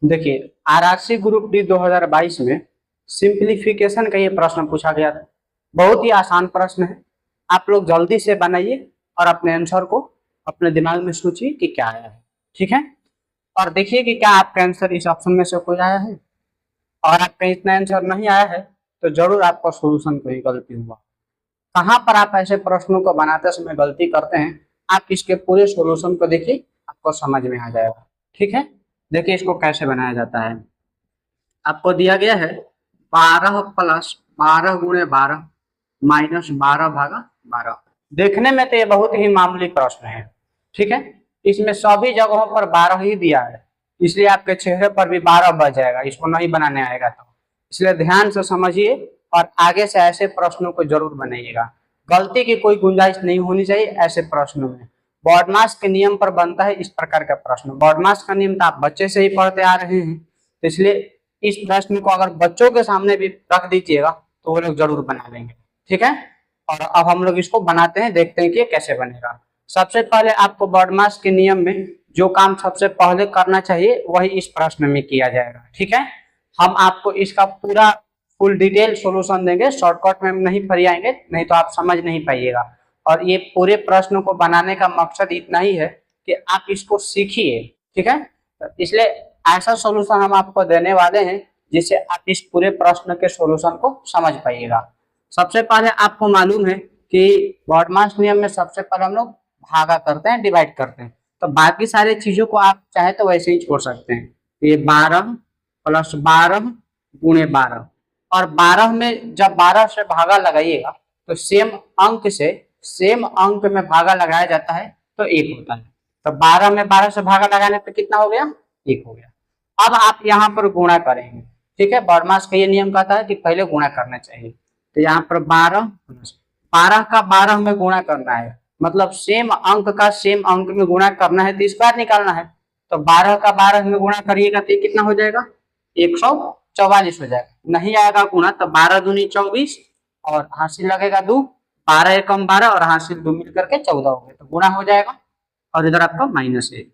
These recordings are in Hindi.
देखिए आरआरसी ग्रुप डी 2022 में सिंप्लीफिकेशन का ये प्रश्न पूछा गया था। बहुत ही आसान प्रश्न है, आप लोग जल्दी से बनाइए और अपने आंसर को अपने दिमाग में सोचिए कि क्या आया है। ठीक है, और देखिए कि क्या आपका आंसर इस ऑप्शन में से कोई आया है। और आपका इतना आंसर नहीं आया है तो जरूर आपका सोल्यूशन कोई गलती हुआ। कहाँ पर आप ऐसे प्रश्नों को बनाते समय गलती करते हैं, आप इसके पूरे सोल्यूशन को देखिए, आपको समझ में आ जाएगा। ठीक है, देखिए इसको कैसे बनाया जाता है। आपको दिया गया है 12 प्लस 12 गुणे 12 माइनस 12 भागा 12। देखने में तो ये बहुत ही मामूली प्रश्न है। ठीक है, इसमें सभी जगहों पर 12 ही दिया है, इसलिए आपके चेहरे पर भी 12 बच जाएगा, इसको नहीं बनाने आएगा तो। इसलिए ध्यान से समझिए और आगे से ऐसे प्रश्नों को जरूर बनाइएगा। गलती की कोई गुंजाइश नहीं होनी चाहिए ऐसे प्रश्नों में। बॉडमास के नियम पर बनता है इस प्रकार का प्रश्न। बॉडमास का नियम तो आप बच्चे से ही पढ़ते आ रहे हैं, तो इसलिए इस प्रश्न को अगर बच्चों के सामने भी रख दीजिएगा तो वो लोग जरूर बना लेंगे। ठीक है, और अब हम लोग इसको बनाते हैं, देखते हैं कि ये कैसे बनेगा। सबसे पहले आपको बॉडमास के नियम में जो काम सबसे पहले करना चाहिए वही इस प्रश्न में किया जाएगा। ठीक है, हम आपको इसका पूरा फुल डिटेल सॉल्यूशन देंगे, शॉर्टकट में हम नहीं फरियाएंगे, नहीं तो आप समझ नहीं पाइएगा। और ये पूरे प्रश्न को बनाने का मकसद इतना ही है कि आप इसको सीखिए। ठीक है, तो इसलिए ऐसा सॉल्यूशन हम आपको देने वाले हैं जिससे आप इस पूरे प्रश्न के सॉल्यूशन को समझ पाइएगा। सबसे पहले आपको मालूम है कि बॉडमास नियम में सबसे पहले हम लोग भागा करते हैं, डिवाइड करते हैं, तो बाकी सारी चीजों को आप चाहे तो वैसे ही छोड़ सकते हैं। ये 12 प्लस 12 गुणे 12, और 12 में जब 12 से भागा लगाइएगा तो सेम अंक में भागा लगाया जाता है तो 1 होता है। तो 12 में 12 से भागा लगाने पे कितना हो गया? 1 हो गया। अब आप यहाँ पर गुणा करेंगे। ठीक है, बॉडमास का ये नियम कहता है कि पहले गुणा करना चाहिए। तो यहाँ पर 12 का 12 में गुणा करना है, मतलब सेम अंक का सेम अंक में गुणा करना है तो स्क्वायर निकालना है। तो 12 का 12 में गुणा करिएगा तो कितना हो जाएगा? 144 हो जाएगा। नहीं आएगा गुणा तो 12 दूनी 24 और हासिल लगेगा 2, 12 एकम 12 और हासिल 2 मिलकर के 14 हो गए, तो गुणा हो जाएगा। और इधर आपका -1।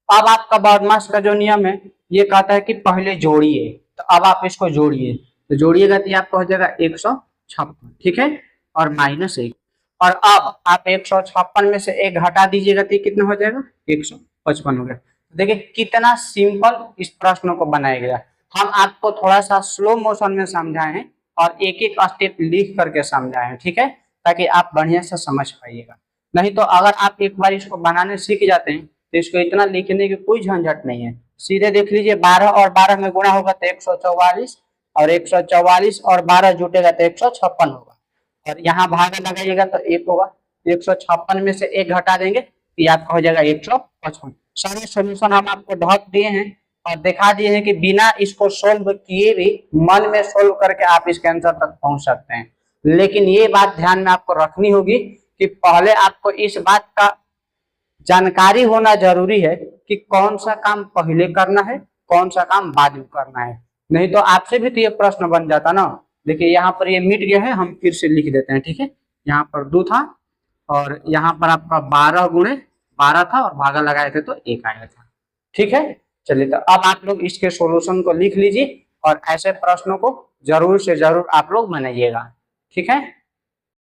अब आपका बॉडमास का जो नियम है ये कहता है कि पहले जोड़िए, तो अब आप इसको जोड़िए, तो जोड़िएगा तो आपका हो जाएगा 156। ठीक है, और -1, और अब आप 156 में से 1 घटा दीजिएगा तो कितना हो जाएगा? 155 हो गया। देखिए कितना सिंपल इस प्रश्न को बनाया गया। हम आपको थोड़ा सा स्लो मोशन में समझाए हैं और एक एक स्टेप लिख करके समझाए हैं। ठीक है, ताकि आप बढ़िया से समझ पाइएगा। नहीं तो अगर आप एक बार इसको बनाने सीख जाते हैं तो इसको इतना लिखने की कोई झंझट नहीं है। सीधे देख लीजिए 12 और 12 में गुणा होगा तो 144, और 144 और 12 जुटेगा तो 156 होगा, और यहाँ भागा लगाइएगा तो 1 होगा। 156 में से 1 घटा देंगे तो आपका हो जाएगा 155। सारे सोल्यूशन हम आपको ढक दिए हैं और दिखा दिए हैं कि बिना इसको सोल्व किए भी मन में सोल्व करके आप इसके आंसर तक पहुंच सकते हैं। लेकिन ये बात ध्यान में आपको रखनी होगी कि पहले आपको इस बात का जानकारी होना जरूरी है कि कौन सा काम पहले करना है, कौन सा काम बाद में करना है। नहीं तो आपसे भी तो ये प्रश्न बन जाता ना। देखिए यहाँ पर ये मिट गया है, हम फिर से लिख देते हैं। ठीक है, यहाँ पर 2 था और यहाँ पर आपका 12 गुणे 12 था और भागा लगाए थे तो 1 आया था। ठीक है, चलिए तो अब आप लोग इसके सॉल्यूशन को लिख लीजिए और ऐसे प्रश्नों को जरूर से जरूर आप लोग बनाइएगा। ठीक है।